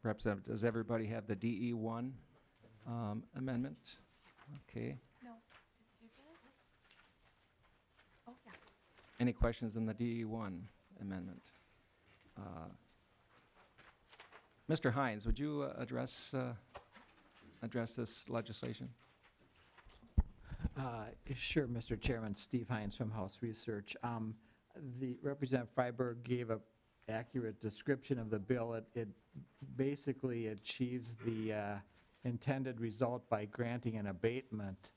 Representative, does everybody have the DE1 amendment? Okay. No. Did you get it? Oh, yeah. Any questions on the DE1 amendment? Mr. Hines, would you address this legislation? Sure, Mr. Chairman. Steve Hines from House Research. The Representative Freiberg gave an accurate description of the bill. It basically achieves the intended result by granting an abatement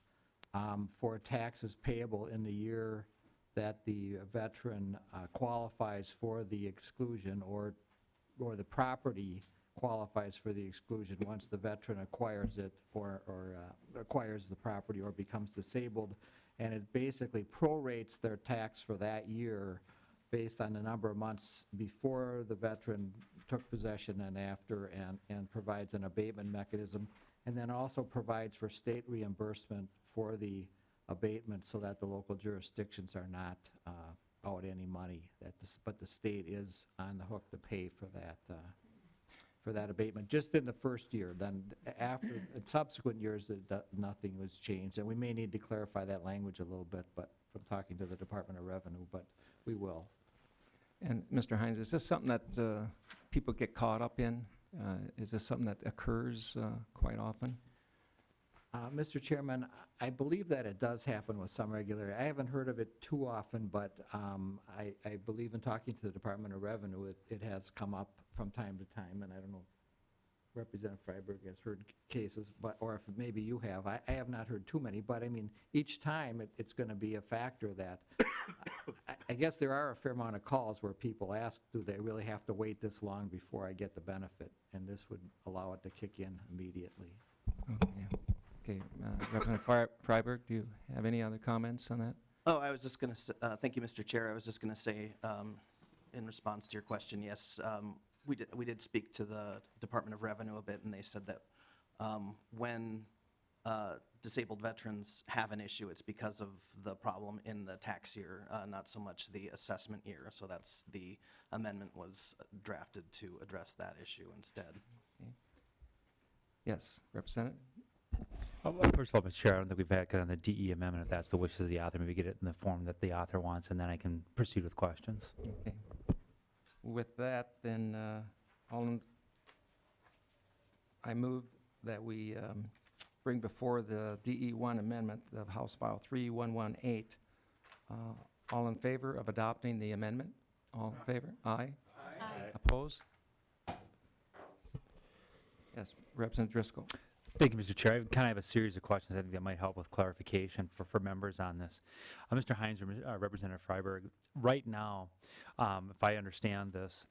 for taxes payable in the year that the veteran qualifies for the exclusion, or the property qualifies for the exclusion once the veteran acquires it, or acquires the property or becomes disabled. And it basically prorates their tax for that year based on the number of months before the veteran took possession and after, and provides an abatement mechanism, and then also provides for state reimbursement for the abatement so that the local jurisdictions are not out any money, but the state is on the hook to pay for that abatement just in the first year. Then after, in subsequent years, nothing was changed. And we may need to clarify that language a little bit, but from talking to the Department of Revenue, but we will. And Mr. Hines, is this something that people get caught up in? Is this something that occurs quite often? Mr. Chairman, I believe that it does happen with some regularity. I haven't heard of it too often, but I believe in talking to the Department of Revenue, it has come up from time to time, and I don't know if Representative Freiberg has heard cases, or if maybe you have. I have not heard too many, but I mean, each time it's going to be a factor that, I guess there are a fair amount of calls where people ask, do they really have to wait this long before I get the benefit? And this would allow it to kick in immediately. Okay. Okay, Representative Freiberg, do you have any other comments on that? Oh, I was just going to, thank you, Mr. Chair. I was just going to say, in response to your question, yes, we did speak to the Department of Revenue a bit, and they said that when disabled veterans have an issue, it's because of the problem in the tax year, not so much the assessment year. So that's the amendment was drafted to address that issue instead. Okay. Yes, Representative? First of all, Mr. Chair, I don't think we've had on the DE amendment. If that's the wishes of the author, maybe get it in the form that the author wants, and then I can proceed with questions. Okay. With that, then, I move that we bring before the DE1 amendment of House File 3118. All in favor of adopting the amendment? All in favor? Aye. Aye. Opposed? Yes, Representative Driscoll. Thank you, Mr. Chair. I kind of have a series of questions I think that might help with clarification for members on this. Mr. Hines or Representative Freiberg, right now, if I understand this,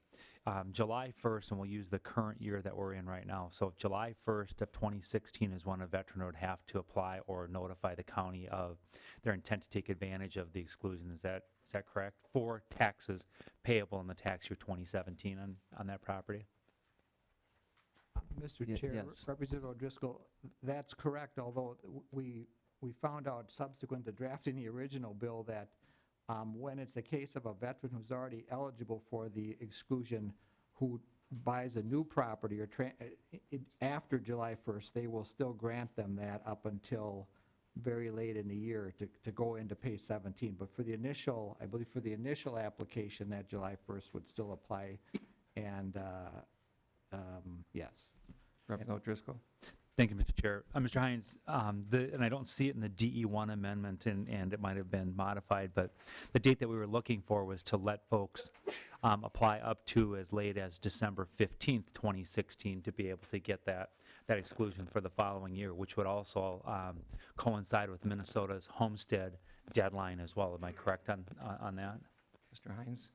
July 1st, and we'll use the current year that we're in right now, so July 1st of 2016 is when a veteran would have to apply or notify the county of their intent to take advantage of the exclusion. Is that correct? For taxes payable in the tax year 2017 on that property? Mr. Chair, yes. Representative O'Driscoll, that's correct, although we found out subsequent to drafting the original bill that when it's a case of a veteran who's already eligible for the exclusion who buys a new property or after July 1st, they will still grant them that up until very late in the year to go in to pay 17. But for the initial, I believe for the initial application, that July 1st would still apply, and yes. Representative Driscoll. Thank you, Mr. Chair. Mr. Hines, and I don't see it in the DE1 amendment, and it might have been modified, but the date that we were looking for was to let folks apply up to as late as December 15th, 2016 to be able to get that exclusion for the following year, which would also coincide with Minnesota's homestead deadline as well. Am I correct on that? Mr. Hines.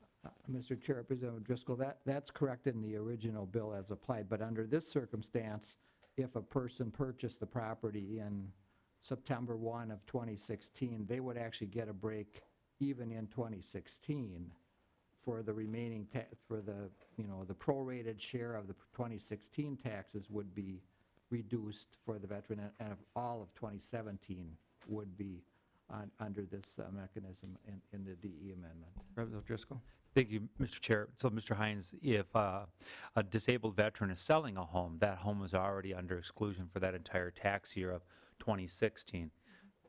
Mr. Chair, Representative Driscoll, that's correct in the original bill as applied, but under this circumstance, if a person purchased the property in September 1 of 2016, they would actually get a break even in 2016 for the remaining, for the, the prorated share of the 2016 taxes would be reduced for the veteran, and all of 2017 would be under this mechanism in the DE amendment. Representative Driscoll. Thank you, Mr. Chair. So, Mr. Hines, if a disabled veteran is selling a home, that home is already under exclusion for that entire tax year of 2016.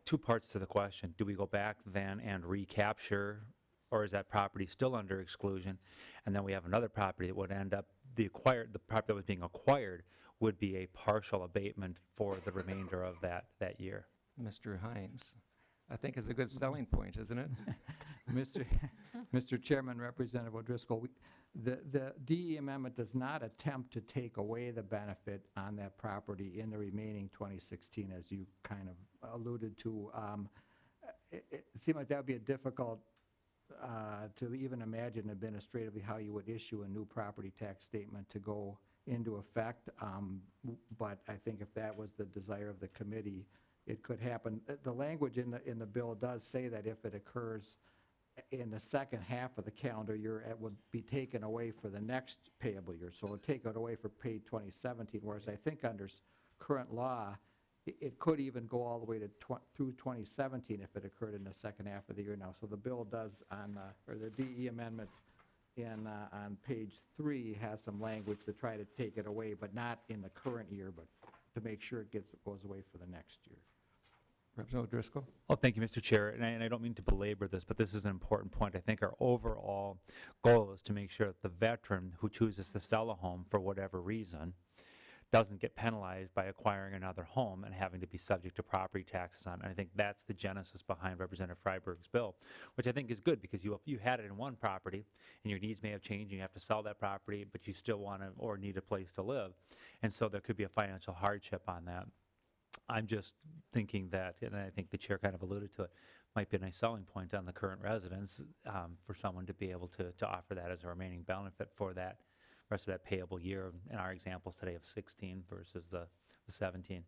Two parts to the question. Do we go back then and recapture, or is that property still under exclusion? And then we have another property that would end up, the property that was being acquired would be a partial abatement for the remainder of that year. Mr. Hines, I think is a good selling point, isn't it? Mr. Chairman, Representative O'Driscoll, the DE amendment does not attempt to take away the benefit on that property in the remaining 2016, as you kind of alluded to. It seemed like that would be a difficult to even imagine administratively how you would issue a new property tax statement to go into effect. But I think if that was the desire of the committee, it could happen. The language in the bill does say that if it occurs in the second half of the calendar year, it would be taken away for the next payable year. So it would take it away for paid 2017, whereas I think under current law, it could even go all the way to through 2017 if it occurred in the second half of the year now. So the bill does or the DE amendment on page 3 has some language to try to take it away, but not in the current year, but to make sure it goes away for the next year. Representative Driscoll? Well, thank you, Mr. Chair, and I don't mean to belabor this, but this is an important point. I think our overall goal is to make sure that the veteran who chooses to sell a home for whatever reason doesn't get penalized by acquiring another home and having to be subject to property taxes on it. And I think that's the genesis behind Representative Freiberg's bill, which I think is good because you had it in one property and your needs may have changed and you have to sell that property, but you still want to or need a place to live. And so there could be a financial hardship on that. I'm just thinking that, and I think the chair kind of alluded to it, might be a nice selling point on the current residents for someone to be able to offer that as a remaining benefit for that rest of that payable year in our examples today of 16 versus the 17.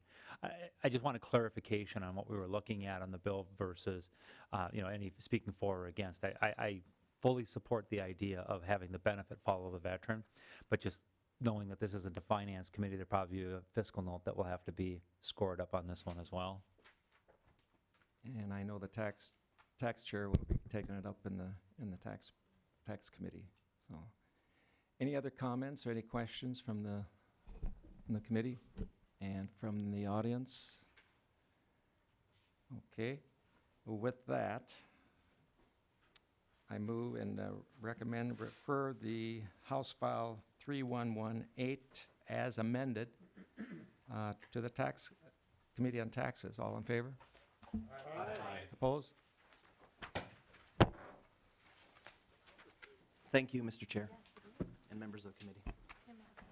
I just want a clarification on what we were looking at on the bill versus, any speaking for or against. I fully support the idea of having the benefit follow the veteran, but just knowing that this isn't the finance committee, there'll probably be a fiscal note that will have to be scored up on this one as well. And I know the tax chair will be taking it up in the tax committee. So, any other comments or any questions from the committee and from the audience? Okay. Well, with that, I move and recommend refer the House File 3118 as amended to the Tax Committee on Taxes. All in favor? Aye. Opposed? Thank you, Mr. Chair and members of the committee. Tim asked a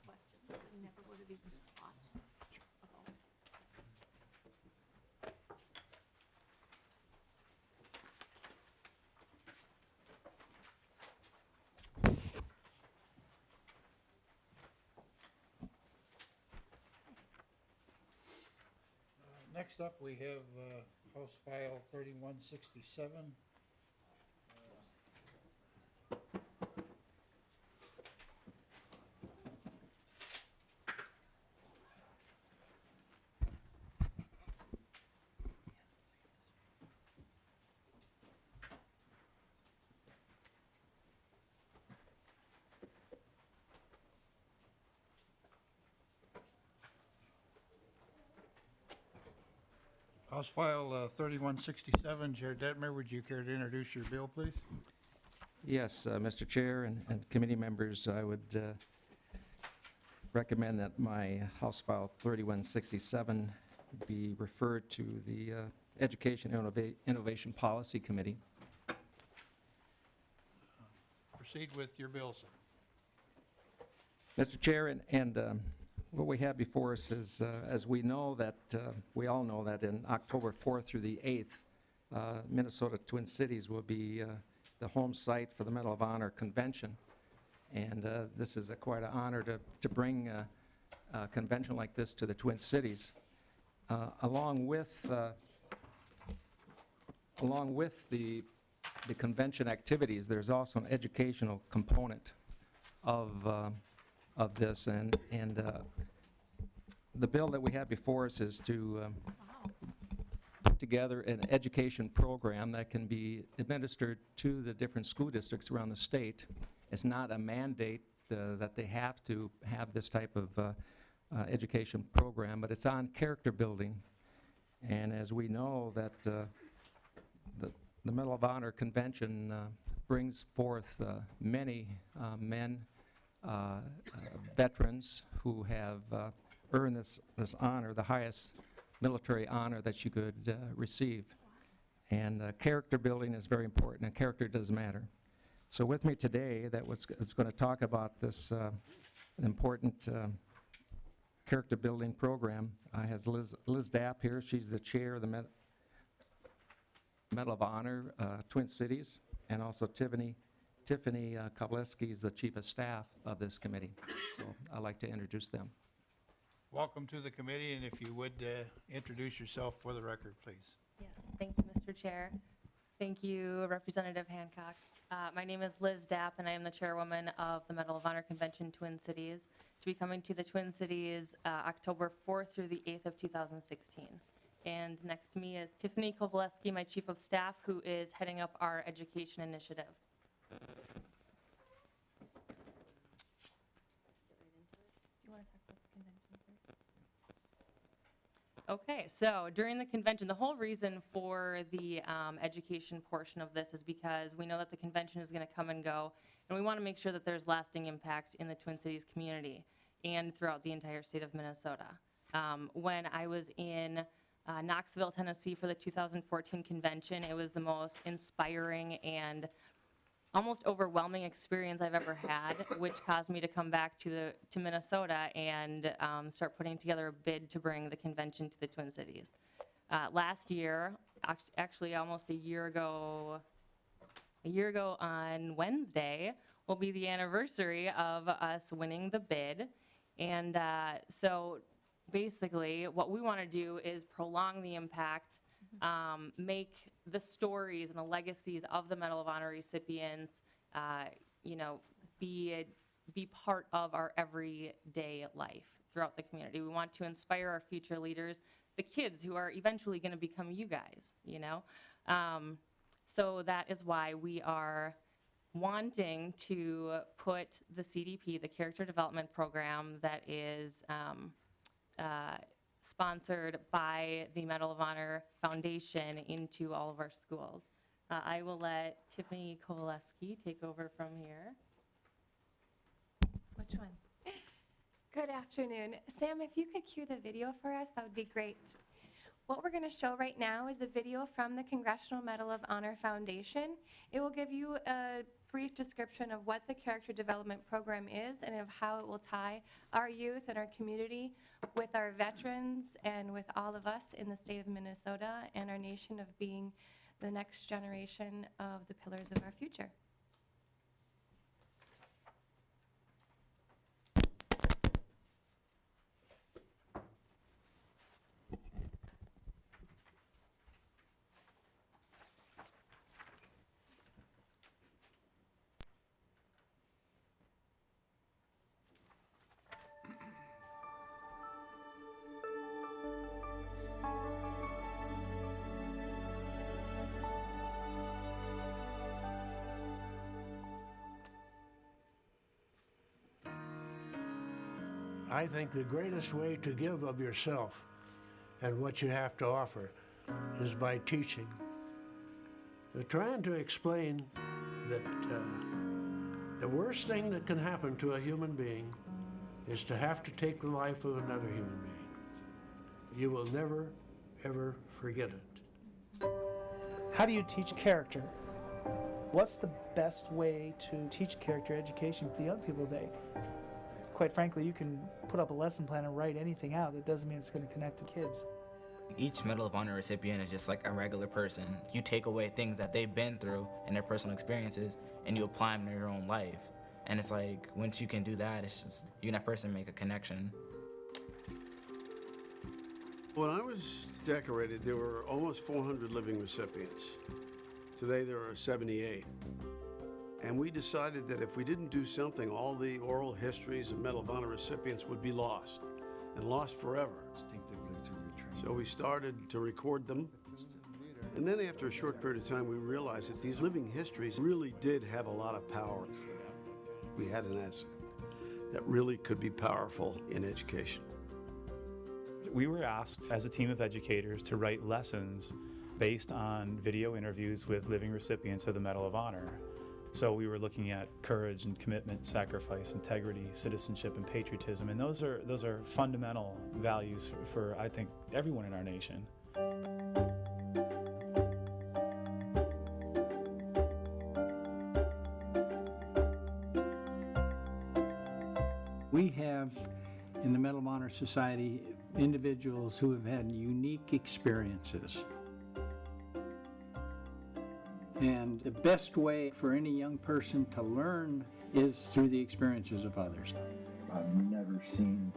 question that we never would have even thought about. Next up, we have House File 3167. House File 3167, Chair Detmer, would you care to introduce your bill, please? Yes, Mr. Chair and committee members, I would recommend that my House File 3167 be referred to the Education Innovation Policy Committee. Proceed with your bill, sir. Mr. Chair, and what we have before us is, as we know that, we all know that in October 4th through the 8th, Minnesota Twin Cities will be the home site for the Medal of Honor Convention. And this is quite an honor to bring a convention like this to the Twin Cities. Along with the convention activities, there's also an educational component of this, and the bill that we have before us is to together an education program that can be administered to the different school districts around the state. It's not a mandate that they have to have this type of education program, but it's on character building. And as we know that the Medal of Honor Convention brings forth many men, veterans who have earned this honor, the highest military honor that you could receive. And character building is very important, and character does matter. So with me today, is going to talk about this important character building program, has Liz Dapp here. She's the chair of the Medal of Honor, Twin Cities, and also Tiffany Kowaleski is the chief of staff of this committee. So I'd like to introduce them. Welcome to the committee, and if you would introduce yourself for the record, please. Yes, thank you, Mr. Chair. Thank you, Representative Hancock. My name is Liz Dapp, and I am the chairwoman of the Medal of Honor Convention Twin Cities, to be coming to the Twin Cities October 4th through the 8th of 2016. And next to me is Tiffany Kowaleski, my chief of staff, who is heading up our education initiative. Do you want to talk about the convention first? Okay, so during the convention, the whole reason for the education portion of this is because we know that the convention is going to come and go, and we want to make sure that there's lasting impact in the Twin Cities community and throughout the entire state of Minnesota. When I was in Knoxville, Tennessee for the 2014 convention, it was the most inspiring and almost overwhelming experience I've ever had, which caused me to come back to Minnesota and start putting together a bid to bring the convention to the Twin Cities. Last year, actually almost a year ago on Wednesday, will be the anniversary of us winning the bid. And so basically what we want to do is prolong the impact, make the stories and the legacies of the Medal of Honor recipients, be part of our everyday life throughout the community. We want to inspire our future leaders, the kids who are eventually going to become you guys, So that is why we are wanting to put the CDP, the Character Development Program that is sponsored by the Medal of Honor Foundation, into all of our schools. I will let Tiffany Kowaleski take over from here. Which one? Good afternoon. Sam, if you could cue the video for us, that would be great. What we're going to show right now is a video from the Congressional Medal of Honor Foundation. It will give you a brief description of what the Character Development Program is and of how it will tie our youth and our community with our veterans and with all of us in the state of Minnesota and our nation of being the next generation of the pillars of our future. I think the greatest way to give of yourself and what you have to offer is by teaching. Trying to explain that the worst thing that can happen to a human being is to have to take the life of another human being. You will never, ever forget it. How do you teach character? What's the best way to teach character education to young people today? Quite frankly, you can put up a lesson plan and write anything out. That doesn't mean it's going to connect to kids. Each Medal of Honor recipient is just like a regular person. You take away things that they've been through and their personal experiences, and you apply them to your own life. And it's like, once you can do that, it's just, you and that person make a connection. When I was decorated, there were almost 400 living recipients. Today, there are 78. And we decided that if we didn't do something, all the oral histories of Medal of Honor recipients would be lost, and lost forever. So we started to record them And then after a short period of time, we realized that these living histories really did have a lot of power. We had an asset that really could be powerful in education. We were asked as a team of educators to write lessons based on video interviews with living recipients of the Medal of Honor. So we were looking at courage and commitment, sacrifice, integrity, citizenship, and patriotism, and those are fundamental values for I think everyone in our nation. We have in the Medal of Honor Society individuals who have had unique experiences. And the best way for any young person to learn is through the experiences of others. I've never seen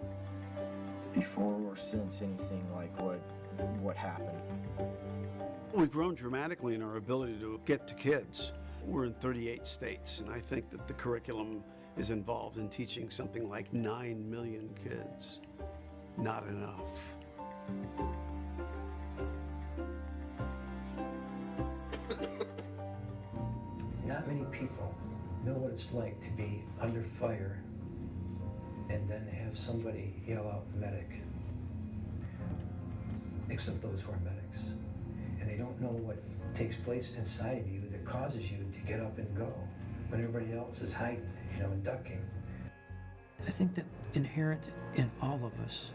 before or since anything like what happened. We've grown dramatically in our ability to get to kids. We're in 38 states, and I think that the curriculum is involved in teaching something like 9 million kids. Not enough. Not many people know what it's like to be under fire and then have somebody yell out medic, except those who are medics. And they don't know what takes place inside of you that causes you to get up and go when everybody else is hiding, and ducking. I think that inherent in all of us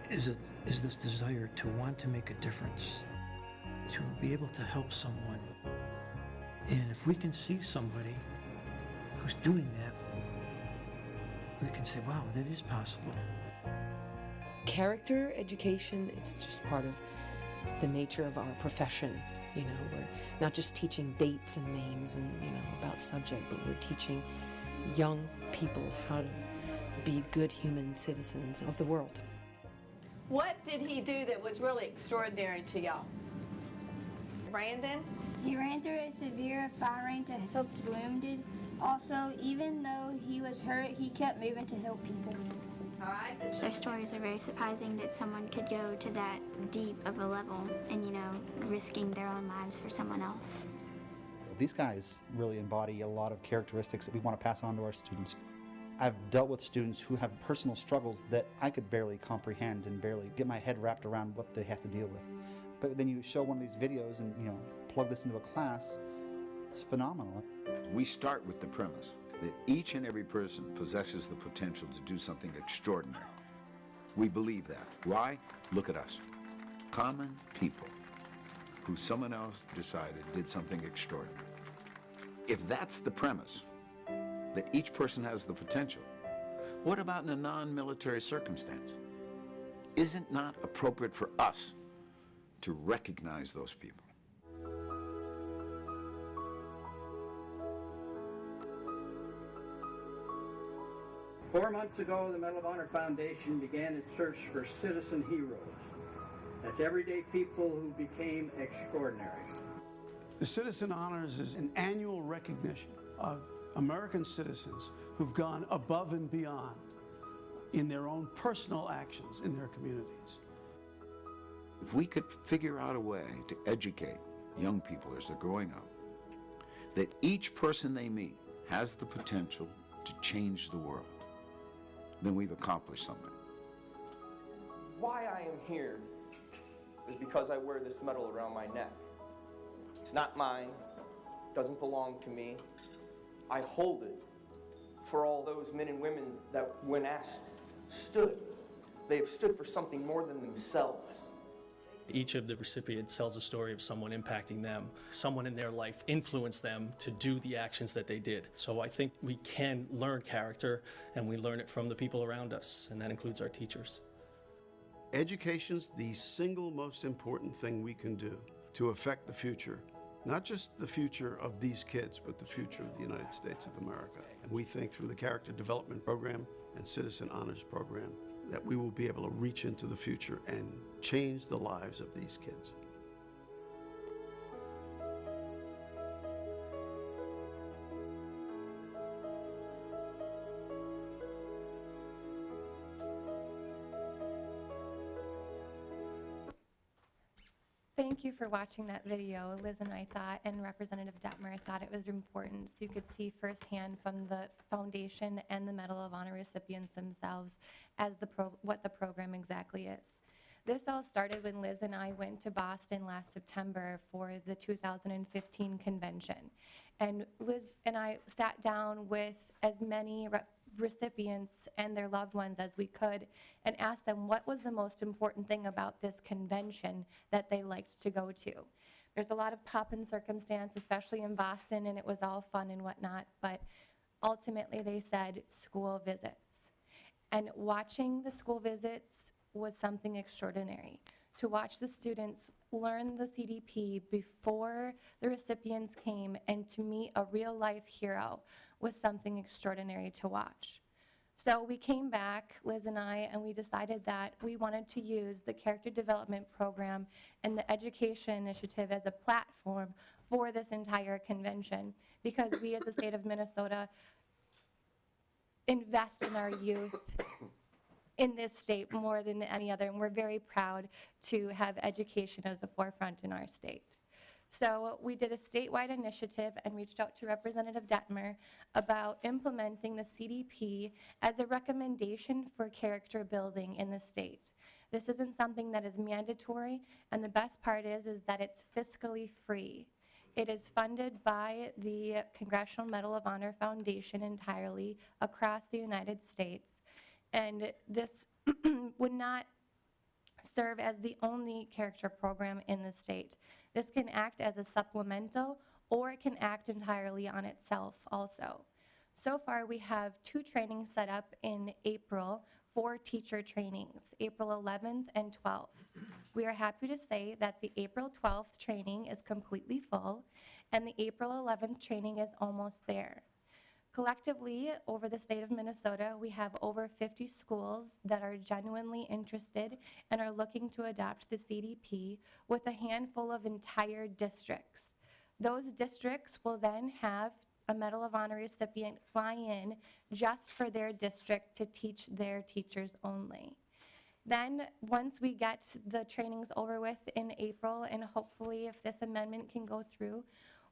is this desire to want to make a difference, to be able to help someone. And if we can see somebody who's doing that, we can say, wow, that is possible. Character education, it's just part of the nature of our profession. We're not just teaching dates and names and, about subject, but we're teaching young people how to be good human citizens of the world. What did he do that was really extraordinary to y'all? Brandon? He ran through a severe firing to help the wounded. Also, even though he was hurt, he kept moving to help people. All right. Their stories are very surprising that someone could go to that deep of a level and, risking their own lives for someone else. These guys really embody a lot of characteristics that we want to pass on to our students. I've dealt with students who have personal struggles that I could barely comprehend and barely get my head wrapped around what they have to deal with. But then you show one of these videos and, plug this into a class, it's phenomenal. We start with the premise that each and every person possesses the potential to do something extraordinary. We believe that. Why? Look at us. Common people who someone else decided did something extraordinary. If that's the premise, that each person has the potential, what about in a non-military circumstance? Isn't it not appropriate for us to recognize those people? Four months ago, the Medal of Honor Foundation began its search for citizen heroes. That's everyday people who became extraordinary. The Citizen Honors is an annual recognition of American citizens who've gone above and beyond in their own personal actions in their communities. If we could figure out a way to educate young people as they're growing up, that each person they meet has the potential to change the world, then we've accomplished something. Why I am here is because I wear this medal around my neck. It's not mine, doesn't belong to me. I hold it for all those men and women that, when asked, stood. They have stood for something more than themselves. Each of the recipients tells a story of someone impacting them. Someone in their life influenced them to do the actions that they did. So I think we can learn character, and we learn it from the people around us, and that includes our teachers. Education's the single most important thing we can do to affect the future, not just the future of these kids, but the future of the United States of America. And we think through the Character Development Program and Citizen Honors Program that we will be able to reach into the future and change the lives of these kids. Thank you for watching that video. Liz and I thought, and Representative Detmer thought it was important so you could see firsthand from the foundation and the Medal of Honor recipients themselves as what the program exactly is. This all started when Liz and I went to Boston last September for the 2015 convention. And Liz and I sat down with as many recipients and their loved ones as we could and asked them what was the most important thing about this convention that they liked to go to. There's a lot of pomp and circumstance, especially in Boston, and it was all fun and whatnot, but ultimately they said school visits. And watching the school visits was something extraordinary. To watch the students learn the CDP before the recipients came and to meet a real-life hero was something extraordinary to watch. So we came back, Liz and I, and we decided that we wanted to use the Character Development Program and the Education Initiative as a platform for this entire convention, because we as the state of Minnesota invest in our youth in this state more than any other, and we're very proud to have education as a forefront in our state. So we did a statewide initiative and reached out to Representative Detmer about implementing the CDP as a recommendation for character building in the state. This isn't something that is mandatory, and the best part is that it's fiscally free. It is funded by the Congressional Medal of Honor Foundation entirely across the United States. And this would not serve as the only character program in the state. This can act as a supplemental, or it can act entirely on itself also. So far, we have 2 trainings set up in April for teacher trainings, April 11th and 12th. We are happy to say that the April 12th training is completely full, and the April 11th training is almost there. Collectively, over the state of Minnesota, we have over 50 schools that are genuinely interested and are looking to adopt the CDP, with a handful of entire districts. Those districts will then have a Medal of Honor recipient fly in just for their district to teach their teachers only. Then, once we get the trainings over with in April, and hopefully if this amendment can go through,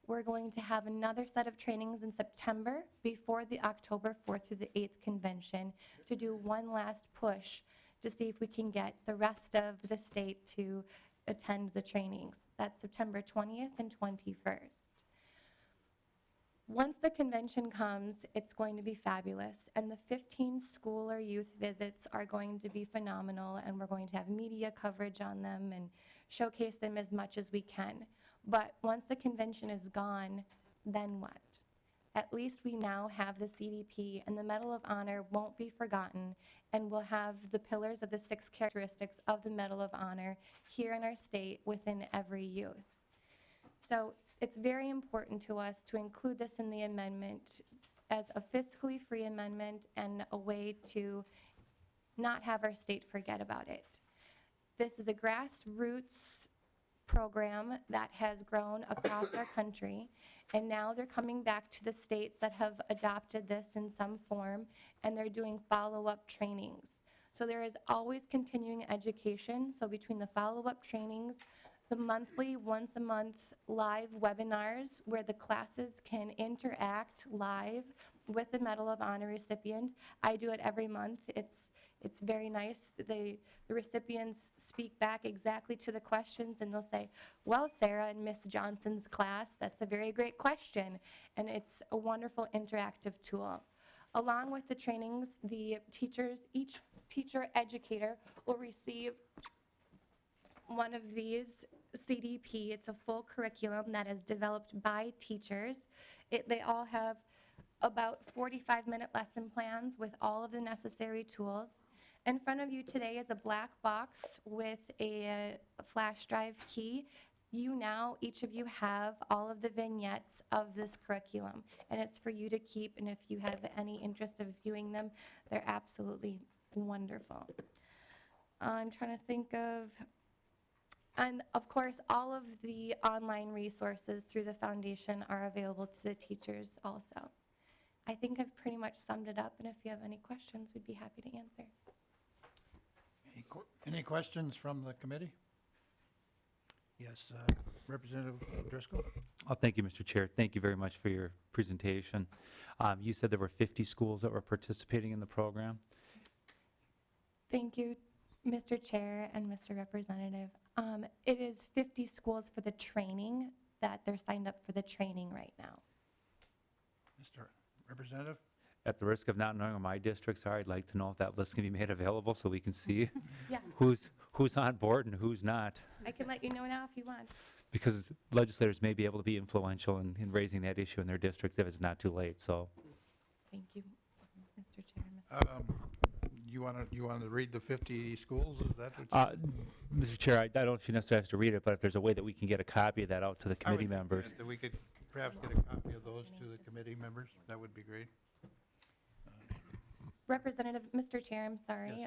we're going to have another set of trainings in September before the October 4th through the 8th convention to do one last push to see if we can get the rest of the state to attend the trainings. That's September 20th and 21st. Once the convention comes, it's going to be fabulous, and the 15 school or youth visits are going to be phenomenal, and we're going to have media coverage on them and showcase them as much as we can. But once the convention is gone, then what? At least we now have the CDP, and the Medal of Honor won't be forgotten, and we'll have the pillars of the 6 characteristics of the Medal of Honor here in our state within every youth. So it's very important to us to include this in the amendment as a fiscally free amendment and a way to not have our state forget about it. This is a grassroots program that has grown across our country, and now they're coming back to the states that have adopted this in some form, and they're doing follow-up trainings. So there is always continuing education. So between the follow-up trainings, the monthly, once a month live webinars where the classes can interact live with the Medal of Honor recipient. I do it every month. It's very nice. The recipients speak back exactly to the questions, and they'll say, well, Sarah, in Miss Johnson's class, that's a very great question. And it's a wonderful interactive tool. Along with the trainings, the teachers, each teacher educator will receive one of these CDP. It's a full curriculum that is developed by teachers. They all have about 45-minute lesson plans with all of the necessary tools. In front of you today is a black box with a flash drive key. Each of you have all of the vignettes of this curriculum, and it's for you to keep, and if you have any interest of viewing them, they're absolutely wonderful. I'm trying to think of, and of course, all of the online resources through the foundation are available to the teachers also. I think I've pretty much summed it up, and if you have any questions, we'd be happy to answer. Any questions from the committee? Yes, Representative Driscoll? Oh, thank you, Mr. Chair. Thank you very much for your presentation. You said there were 50 schools that were participating in the program. Thank you, Mr. Chair and Mr. Representative. It is 50 schools for the training that they're signed up for the training right now. Mr. Representative? At the risk of not knowing where my districts are, I'd like to know if that list can be made available so we can see Yeah, who's on board and who's not. I can let you know now if you want. Because legislators may be able to be influential in raising that issue in their districts if it's not too late, so. Thank you, Mr. Chair. and Mr. You want to read the 50 schools? Is that what you? Mr. Chair, I don't know if you necessarily have to read it, but if there's a way that we can get a copy of that out to the I would committee members. suggest that we could perhaps get a copy of those to the committee members. That would be great. Representative, Mr. Chair, I'm sorry.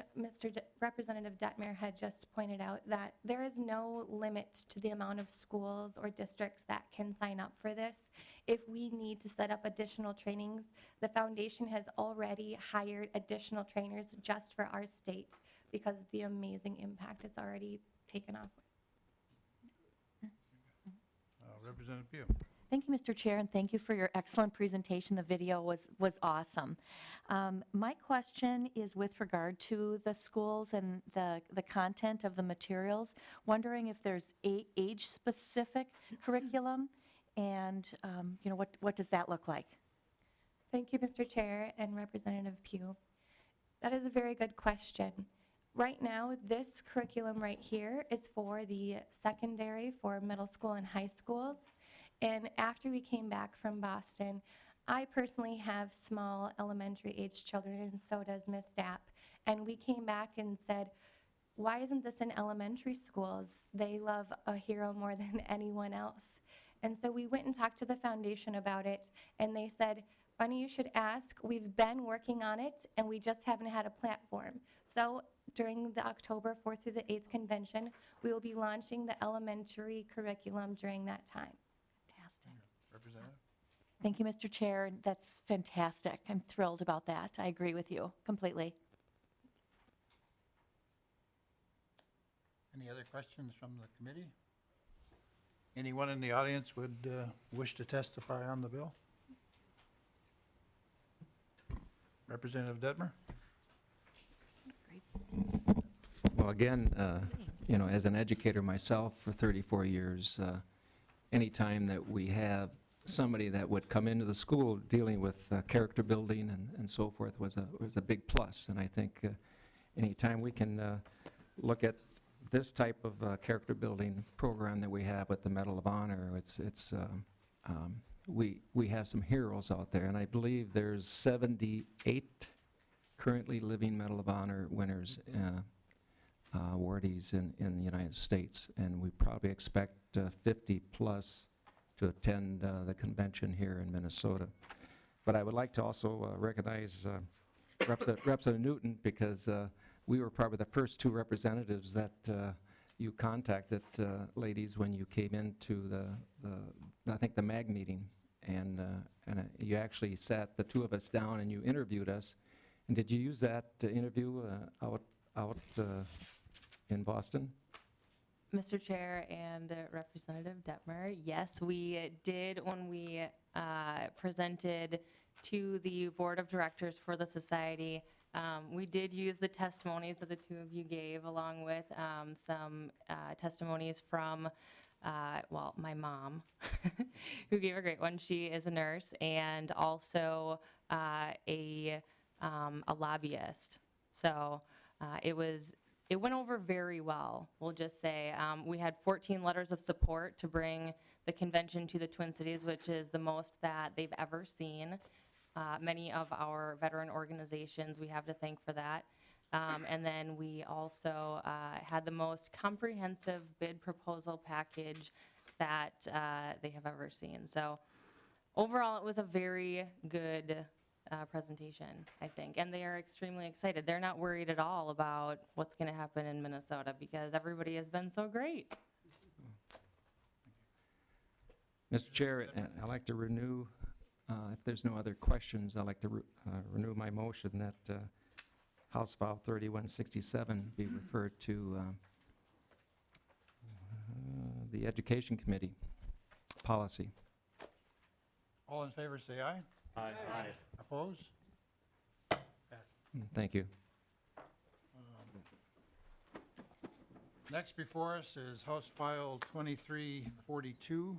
Representative Detmer had just pointed out that there is no limit to the amount of schools or districts that can sign up for this. If we need to set up additional trainings, the foundation has already hired additional trainers just for our state because of the amazing impact it's already taken off. Representative Pugh. Thank you, Mr. Chair, and thank you for your excellent presentation. The video was awesome. My question is with regard to the schools and the content of the materials. Wondering if there's age-specific curriculum, and what does that look like? Thank you, Mr. Chair and Representative Pugh. That is a very good question. Right now, this curriculum right here is for the secondary, for middle school and high schools. And after we came back from Boston, I personally have small elementary age children, and so does Ms. Dapp. And we came back and said, why isn't this in elementary schools? They love a hero more than anyone else. And so we went and talked to the foundation about it, and they said, funny you should ask, we've been working on it, and we just haven't had a platform. So during the October 4th through the 8th convention, we will be launching the elementary curriculum during that time. Representative? Thank you, Mr. Chair. That's fantastic. I'm thrilled about that. I agree with you completely. Any other questions from the committee? Anyone in the audience would wish to testify on the bill? Representative Detmer? Well, again, as an educator myself for 34 years, anytime that we have somebody that would come into the school dealing with character building and so forth was a big plus. And I think anytime we can look at this type of character building program that we have with the Medal of Honor, we have some heroes out there, and I believe there's 78 currently living Medal of Honor winners, awardees in the United States, and we probably expect 50 plus to attend the convention here in Minnesota. But I would like to also recognize Representative Newton, because we were probably the first two representatives that you contacted, ladies, when you came into I think the MAG meeting, and you actually sat the two of us down and you interviewed us. And did you use that interview out in Boston? Mr. Chair and Representative Detmer, yes, we did when we presented to the Board of Directors for the Society. We did use the testimonies that the two of you gave, along with some testimonies from, my mom, who gave a great one. She is a nurse, and also a lobbyist. So it went over very well, we'll just say. We had 14 letters of support to bring the convention to the Twin Cities, which is the most that they've ever seen. Many of our veteran organizations we have to thank for that. And then we also had the most comprehensive bid proposal package that they have ever seen. So overall, it was a very good presentation, I think, and they are extremely excited. They're not worried at all about what's going to happen in Minnesota because everybody has been so great. Mr. Chair, I'd like to renew, if there's no other questions, I'd like to renew my motion that House File 3167 be referred to the Education Committee policy. All in favor, say aye. Aye. Opposed? Thank you. Next before us is House File 2342.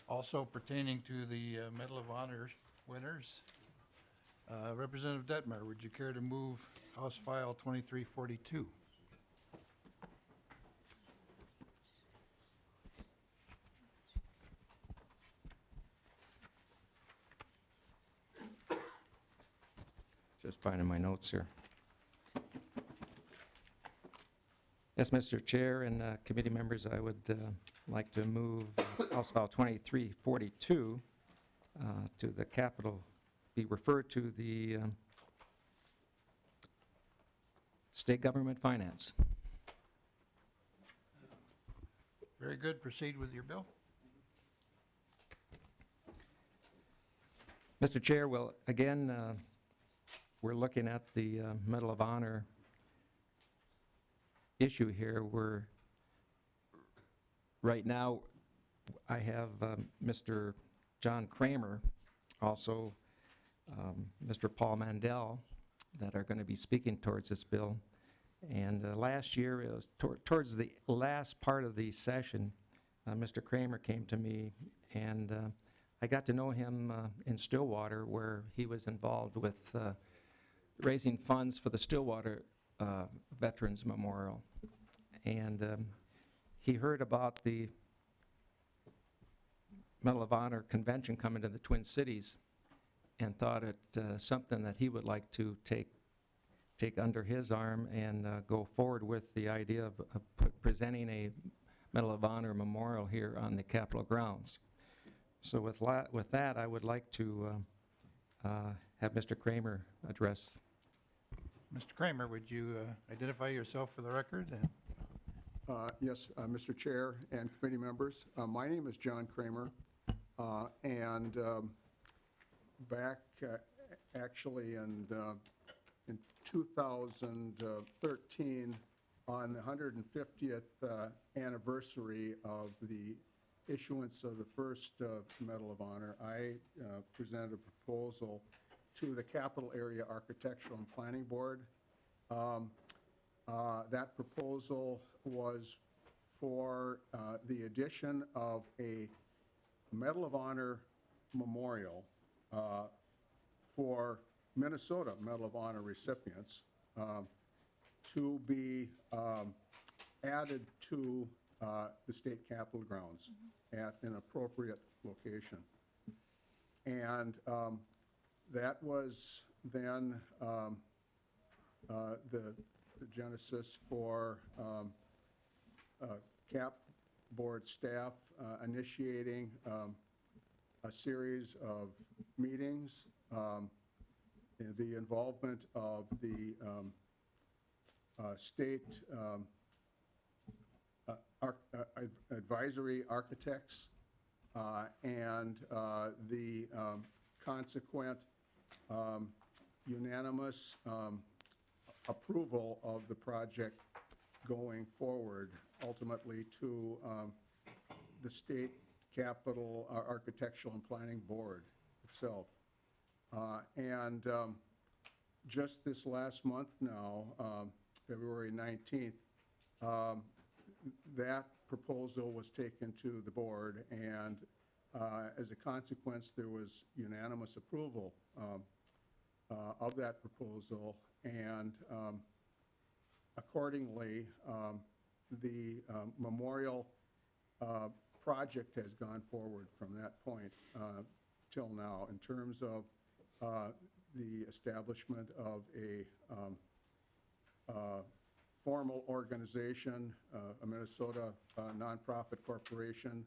Also pertaining to the Medal of Honor winners. Representative Detmer, would you care to move House File 2342? Just finding my notes here. Yes, Mr. Chair and committee members, I would like to move House File 2342 to the Capitol, be referred to the State Government Finance. Very good. Proceed with your bill. Mr. Chair, well, again, we're looking at the Medal of Honor issue here. Right now, I have Mr. John Kramer, also Mr. Paul Mandel, that are going to be speaking towards this bill. And last year, it was towards the last part of the session, Mr. Kramer came to me, and I got to know him in Stillwater, where he was involved with raising funds for the Stillwater Veterans Memorial. And he heard about the Medal of Honor convention coming to the Twin Cities and thought it something that he would like to take under his arm and go forward with the idea of presenting a Medal of Honor memorial here on the Capitol grounds. So with that, I would like to have Mr. Kramer address. Mr. Kramer, would you identify yourself for the record? Yes, Mr. Chair and committee members. My name is John Kramer, and back actually in 2013, on the 150th anniversary of the issuance of the first Medal of Honor, I presented a proposal to the Capital Area Architectural and Planning Board. That proposal was for the addition of a Medal of Honor memorial for Minnesota Medal of Honor recipients to be added to the state capitol grounds at an appropriate location. And that was then the genesis for CAP board staff initiating a series of meetings, the involvement of the state advisory architects, and the consequent unanimous approval of the project going forward, ultimately to the State Capitol Architectural and Planning Board itself. And just this last month now, February 19th, that proposal was taken to the board, and as a consequence, there was unanimous approval of that proposal, and accordingly, the memorial project has gone forward from that point till now in terms of the establishment of a formal organization, a Minnesota nonprofit corporation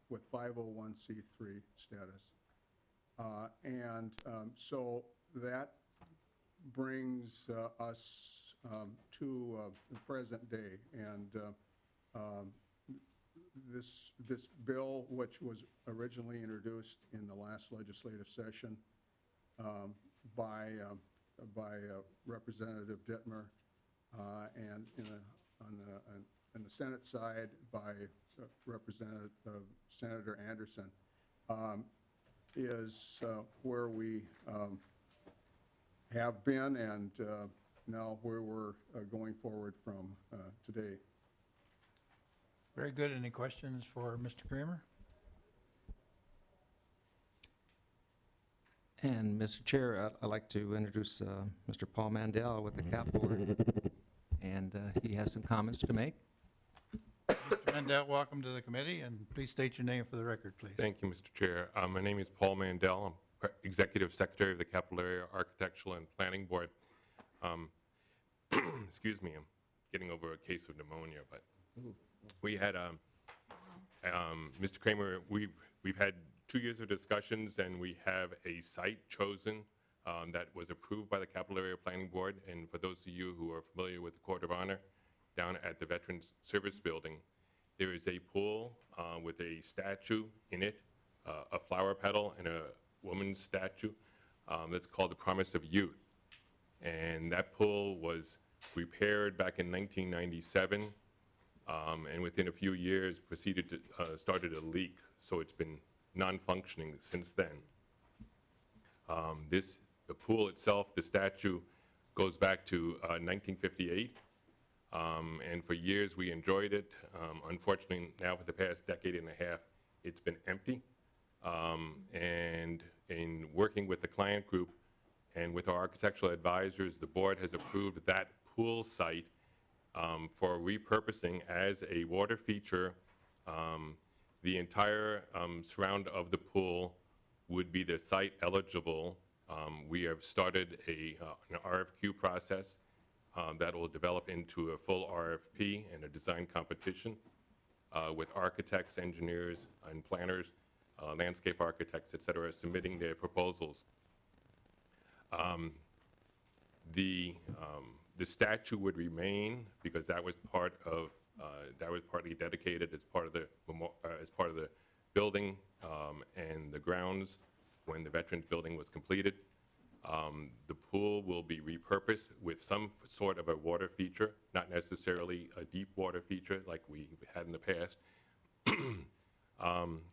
with 501c3 status. And so That brings us to the present day. And this bill, which was originally introduced in the last legislative session by Representative Dittmer, and on the Senate side by Representative Senator Anderson, is where we have been and now where we're going forward from today. Very good. Any questions for Mr. Kramer? And Mr. Chair, I'd like to introduce Mr. Paul Mandel with the CAP Board, and he has some comments to make. Mr. Mandel, welcome to the committee, and please state your name for the record, please. Thank you, Mr. Chair. My name is Paul Mandel. I'm Executive Secretary of the Capital Area Architectural and Planning Board. Excuse me, I'm getting over a case of pneumonia, but we had, Mr. Kramer, we've had 2 years of discussions, and we have a site chosen that was approved by the Capital Area Planning Board. And for those of you who are familiar with the Court of Honor, down at the Veterans Service Building, there is a pool with a statue in it, a flower petal, and a woman's statue that's called the Promise of Youth. And that pool was repaired back in 1997, and within a few years proceeded to started a leak, so it's been non-functioning since then. The pool itself, the statue, goes back to 1958, and for years we enjoyed it. Unfortunately, now for the past decade and a half, it's been empty. And in working with the client group and with our architectural advisors, the board has approved that pool site for repurposing as a water feature. The entire surround of the pool would be the site eligible. We have started an RFQ process that will develop into a full RFP and a design competition with architects, engineers, and planners, landscape architects, et cetera, submitting their proposals. The statue would remain because that was part of that was partly dedicated as part of the building and the grounds when the Veterans Building was completed. The pool will be repurposed with some sort of a water feature, not necessarily a deep water feature like we had in the past.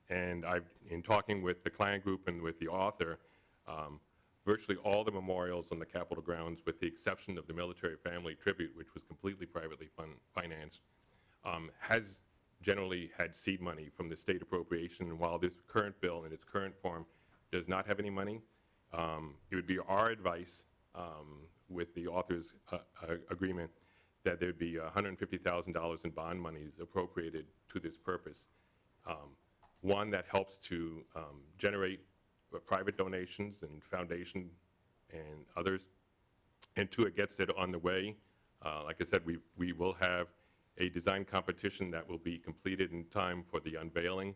And in talking with the client group and with the author, virtually all the memorials on the Capitol grounds, with the exception of the military family tribute, which was completely privately financed, has generally had seed money from the state appropriation. And while this current bill in its current form does not have any money, it would be our advice with the author's agreement that there'd be $150,000 in bond monies appropriated to this purpose. One, that helps to generate private donations and foundation and others. And two, it gets it on the way. Like I said, we will have a design competition that will be completed in time for the unveiling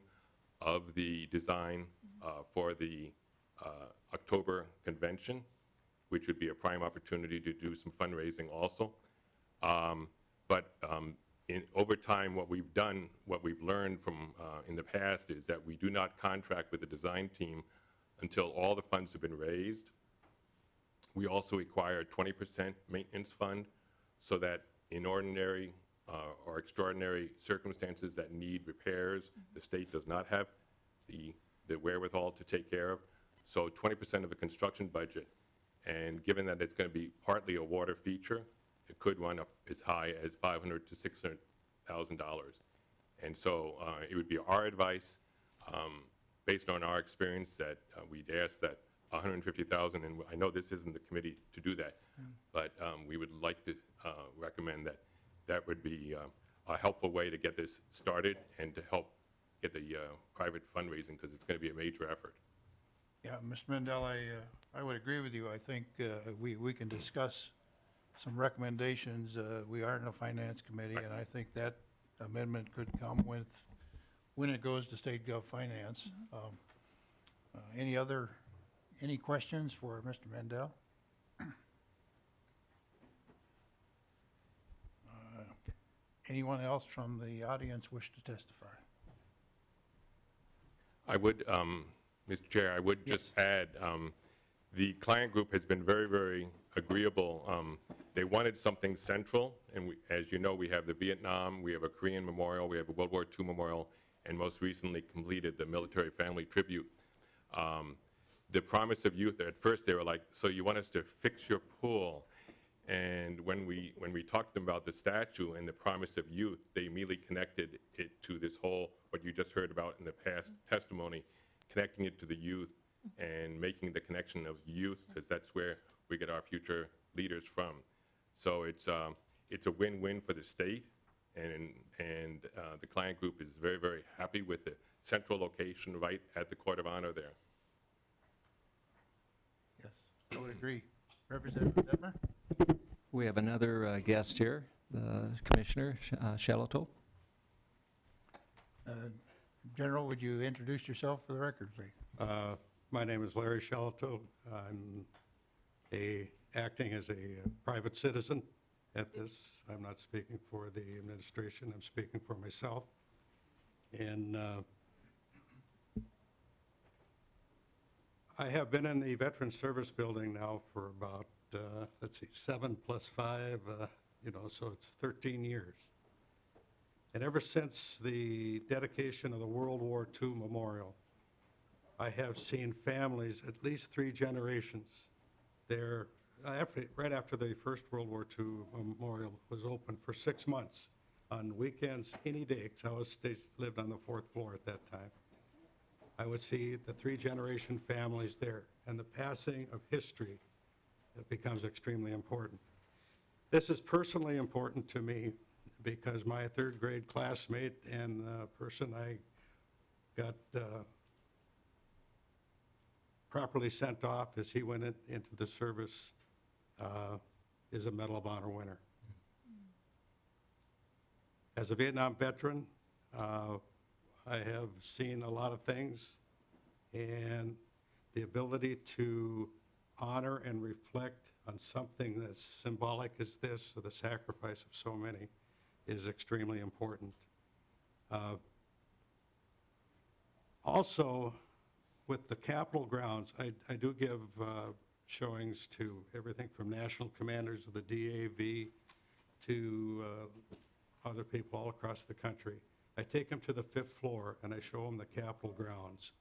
of the design for the October convention, which would be a prime opportunity to do some fundraising also. Over time, what we've done, what we've learned from in the past is that we do not contract with the design team until all the funds have been raised. We also require a 20% maintenance fund so that in ordinary or extraordinary circumstances that need repairs, the state does not have the wherewithal to take care of. So 20% of the construction budget, and given that it's going to be partly a water feature, it could run up as high as $500,000 to $600,000. And so it would be our advice, based on our experience, that we'd ask that $150,000, and I know this isn't the committee to do that, but we would like to recommend that that would be a helpful way to get this started and to help get the private fundraising, because it's going to be a major effort. Yeah, Mr. Mandel, I would agree with you. I think we can discuss some recommendations. We are in the Finance Committee, and I think that amendment could come with when it goes to State Gov Finance. Any other Any questions for Mr. Mendel? Anyone else from the audience wish to testify? I would, Mr. Chair, I would just add, the client group has been very, very agreeable. They wanted something central, and as you know, we have the Vietnam, we have a Korean memorial, we have a World War II memorial, and most recently completed the military family tribute. The promise of youth, at first they were like, so you want us to fix your pool? And when we talked to them about the statue and the promise of youth, they immediately connected it to this whole, what you just heard about in the past testimony, connecting it to the youth and making the connection of youth, because that's where we get our future leaders from. So it's a win-win for the state, and the client group is very, very happy with the central location right at the Court of Honor there. Yes, I would agree. Representative Detmer? We have another guest here, the Commissioner Shalato. General, would you introduce yourself for the record, please? My name is Larry Shalato. I'm acting as a private citizen at this. I'm not speaking for the administration. I'm speaking for myself. And I have been in the Veteran Service Building now for about, let's see, 7 + 5, so it's 13 years. And ever since the dedication of the World War II Memorial, I have seen families, at least 3 generations, there, right after the first World War II Memorial was open for 6 months, on weekends, any day, because I lived on the 4th floor at that time. I would see the 3-generation families there, and the passing of history, it becomes extremely important. This is personally important to me because my 3rd grade classmate and the person I got properly sent off as he went into the service is a Medal of Honor winner. As a Vietnam veteran, I have seen a lot of things, and the ability to honor and reflect on something that's symbolic as this, or the sacrifice of so many, is extremely important. Also, with the Capitol grounds, I do give showings to everything from national commanders of the DAV to other people all across the country. I take them to the 5th floor and I show them the Capitol grounds.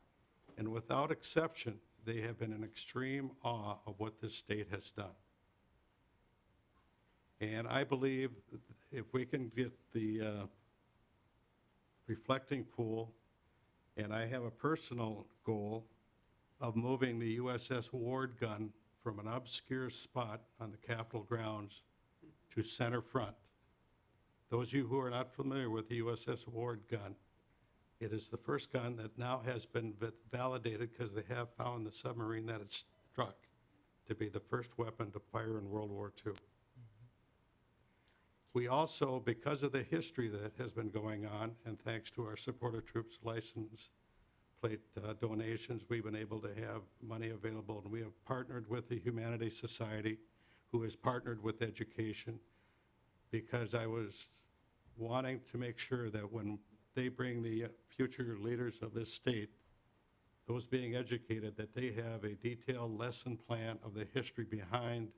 And without exception, they have been in extreme awe of what this state has done. And I believe if we can get the reflecting pool, and I have a personal goal of moving the USS Ward gun from an obscure spot on the Capitol grounds to center front. Those of you who are not familiar with the USS Ward gun, it is the first gun that now has been validated, because they have found the submarine that it struck to be the first weapon to fire in World War II. We also, because of the history that has been going on, and thanks to our supporter troops license plate donations, we've been able to have money available, and we have partnered with the Humanities Society, who has partnered with education, because I was wanting to make sure that when they bring the future leaders of this state, those being educated, that they have a detailed lesson plan of the history behind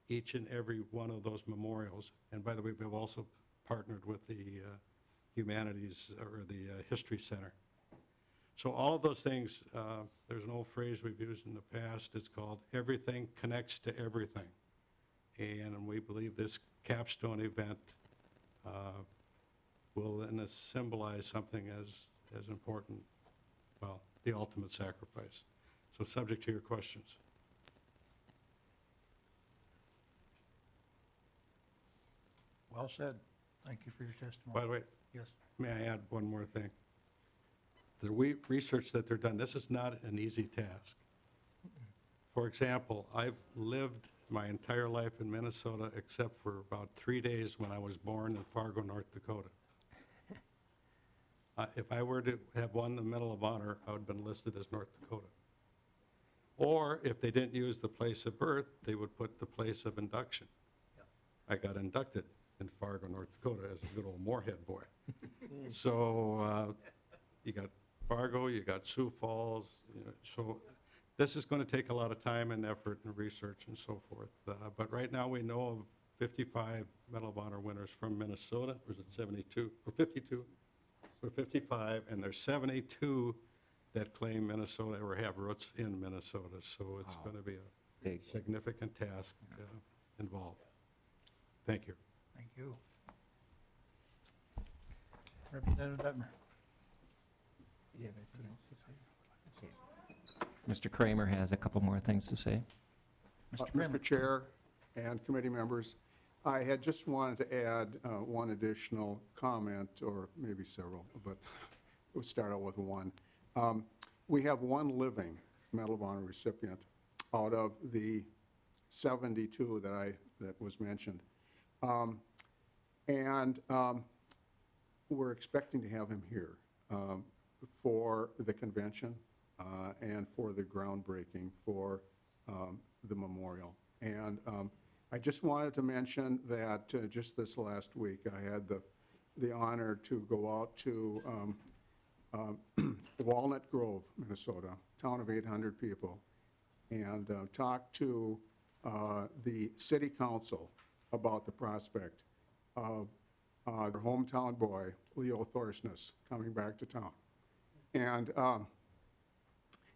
each and every one of those memorials. And by the way, we've also partnered with the Humanities, or the History Center. So all of those things, there's an old phrase we've used in the past, it's called everything connects to everything. And we believe this capstone event will then symbolize something as important, well, the ultimate sacrifice. So subject to your questions. Well said. Thank you for your testimony. By the way, yes, may I add one more thing? The research that they're done, this is not an easy task. For example, I've lived my entire life in Minnesota except for about 3 days when I was born in Fargo, North Dakota. If I were to have won the Medal of Honor, I would have been listed as North Dakota. Or if they didn't use the place of birth, they would put the place of induction. I got inducted in Fargo, North Dakota as a good old Moorhead boy. So you got Fargo, you got Sioux Falls, so this is going to take a lot of time and effort and research and so forth. But right now we know of 55 Medal of Honor winners from Minnesota, or is it 72, or 52? Or 55, and there's 72 that claim Minnesota or have roots in Minnesota. So it's going to be a significant task involved. Thank you. Thank you. Representative Detmer. You have anything else to say? Mr. Kramer has a couple more things to say. Mr. Chair and committee members, I had just wanted to add one additional comment, or maybe several, but we'll start out with one. We have one living Medal of Honor recipient out of the 72 that was mentioned. We're expecting to have him here for the convention and for the groundbreaking for the memorial. And I just wanted to mention that just this last week, I had the honor to go out to Walnut Grove, Minnesota, town of 800 people, and talk to the city council about the prospect of their hometown boy, Leo Thorsness, coming back to town. And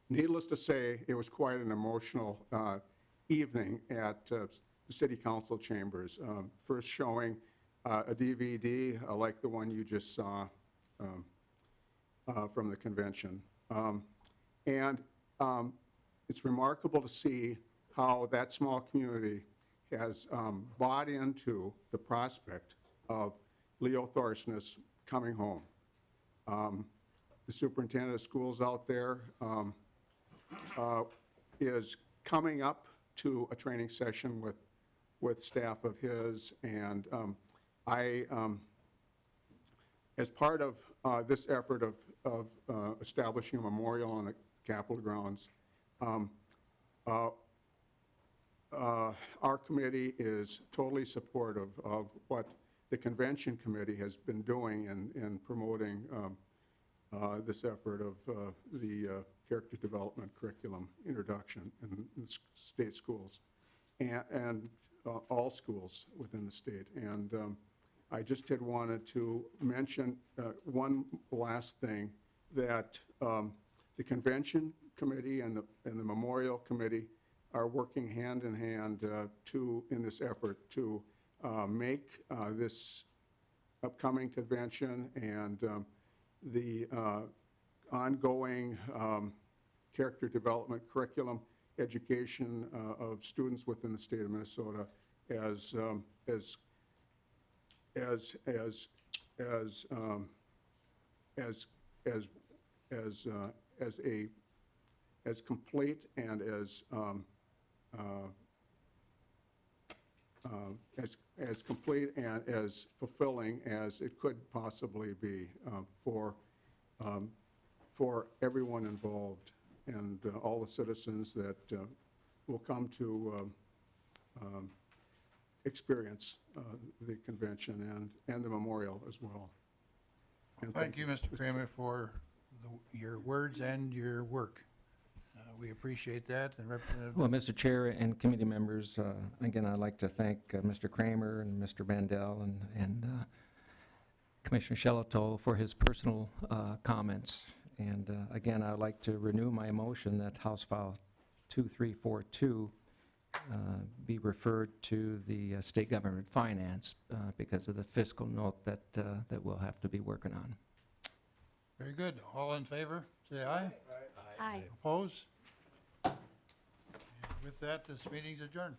needless to say, it was quite an emotional evening at the city council chambers. First showing a DVD like the one you just saw from the convention. It's remarkable to see how that small community has bought into the prospect of Leo Thorsness coming home. The superintendent of schools out there is coming up to a training session with staff of his, and as part of this effort of establishing a memorial on the Capitol grounds, our committee is totally supportive of what the convention committee has been doing in promoting this effort of the character development curriculum introduction in state schools and all schools within the state. And I just had wanted to mention one last thing, that the convention committee and the memorial committee are working hand in hand in this effort to make this upcoming convention and the ongoing character development curriculum education of students within the state of Minnesota as complete and as complete and as fulfilling as it could possibly be for everyone involved and all the citizens that will come to experience the convention and the memorial as well. And thank you, Mr. Kramer, for your words and your work. We appreciate that. And Representative. Well, Mr. Chair and committee members, again, I'd like to thank Mr. Kramer and Mr. Bandel and Commissioner Shellito for his personal comments. And again, I'd like to renew my motion that House File 2342 be referred to the State Government Finance because of the fiscal note that we'll have to be working on. Very good. All in favor, say aye. Aye. Opposed? With that, this meeting's adjourned.